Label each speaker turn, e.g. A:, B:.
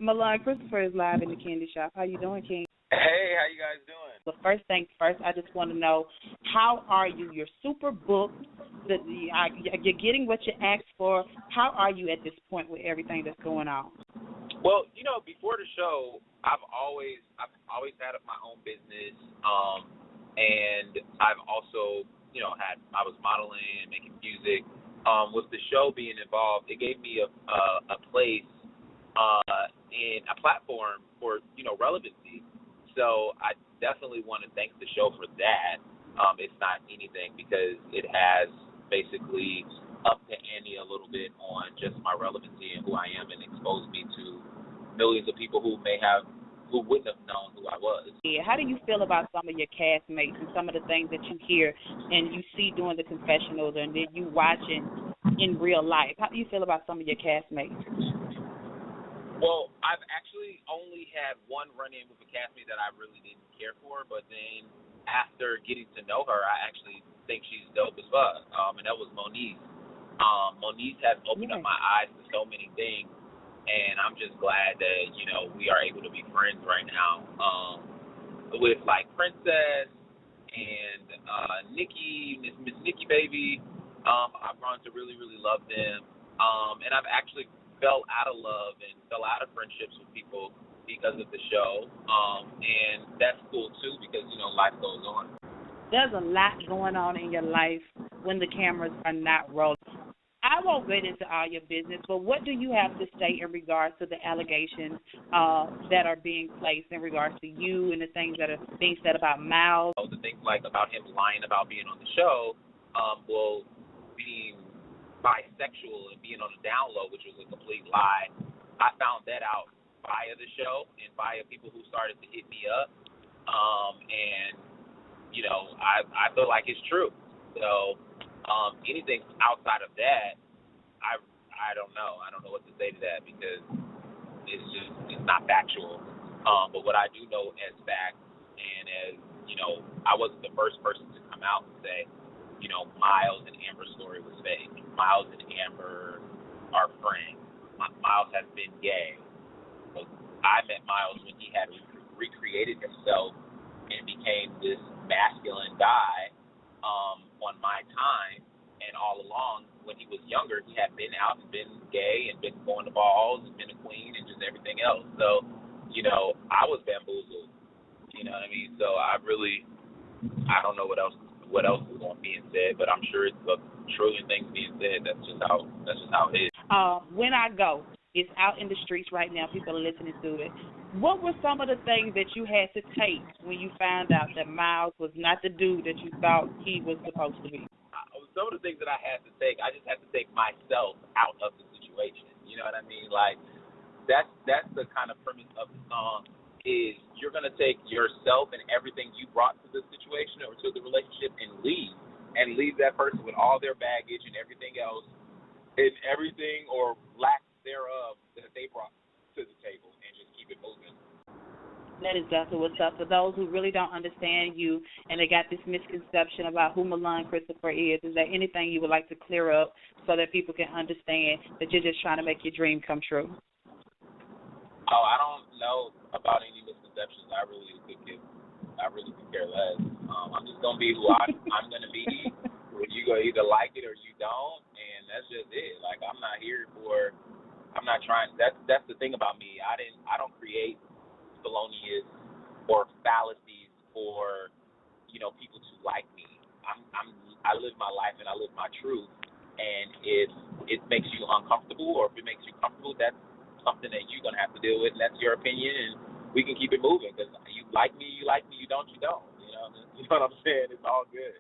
A: Milan Christopher is live in the candy shop. How you doing, King?
B: Hey, how you guys doing?
A: But first things first, I just want to know, how are you? You're super booked. You're getting what you asked for. How are you at this point with everything that's going on?
B: Well, before the show, I've always had my own business, and I've also, I was modeling and making music. With the show being involved, it gave me a place and a platform for relevancy. So I definitely want to thank the show for that. It's not anything because it has basically upped the ante a little bit on just my relevancy and who I am, and exposed me to millions of people who wouldn't have known who I was.
A: Yeah. How do you feel about some of your castmates and some of the things that you hear and you see during the confessionals and then you watching in real life? How do you feel about some of your castmates?
B: Well, I've actually only had one run-in with a castmate that I really didn't care for, but then after getting to know her, I actually think she's dope as fuck, and that was Monique. Monique has opened up my eyes to so many things, and I'm just glad that, we are able to be friends right now. With, Princess and Miss Nikki Baby, I've grown to really, really love them, and I've actually fell out of love and fell out of friendships with people because of the show, and that's cool too because life goes on.
A: There's a lot going on in your life when the cameras are not rolling. I won't get into all your business, but what do you have to say in regards to the allegations that are being placed in regards to you and the things that are being said about Miles?
B: The things about him lying about being on the show, being bisexual and being on the down low, which was a complete lie. I found that out via the show and via people who started to hit me up, and I feel like it's true. So anything outside of that, I don't know. I don't know what to say to that because it's not factual. But what I do know as fact, and as I wasn't the first person to come out and say, Miles and Amber's story was fake. Miles and Amber are friends. Miles has been gay. So I met Miles when he had recreated himself and became this masculine guy on my time. And all along, when he was younger, he had been out and been gay and been going to balls and been a queen and just everything else. So, I was bamboozled. You know what I mean? So I don't know what else is going being said, but I'm sure it's a trillion things being said. That's just how it is.
A: When I Go, it's out in the streets right now. People are listening to it. What were some of the things that you had to take when you found out that Miles was not the dude that you thought he was supposed to be?
B: Some of the things that I had to take, I just had to take myself out of the situation. You know what I mean? That's the kind of premise of the song. Is you're going to take yourself and everything you brought to the situation or to the relationship and leave that person with all their baggage and everything else, and everything or lack thereof that they brought to the table, and just keep it moving.
A: That is definitely what's up. For those who really don't understand you and they got this misconception about who Milan Christopher is there anything you would like to clear up so that people can understand that you're just trying to make your dream come true?
B: Oh, I don't know about any misconceptions. I really could care less. I'm just gonna be who I'm gonna be. You gonna either like it or you don't, and that's just it. I'm not trying. That's the thing about me. I don't create felonious or fallacies for people to like me. I live my life and I live my truth. And if it makes you uncomfortable or if it makes you comfortable, that's something that you're gonna have to deal with, and that's your opinion. And we can keep it moving because you like me, you don't. You know what I'm saying? It's all good.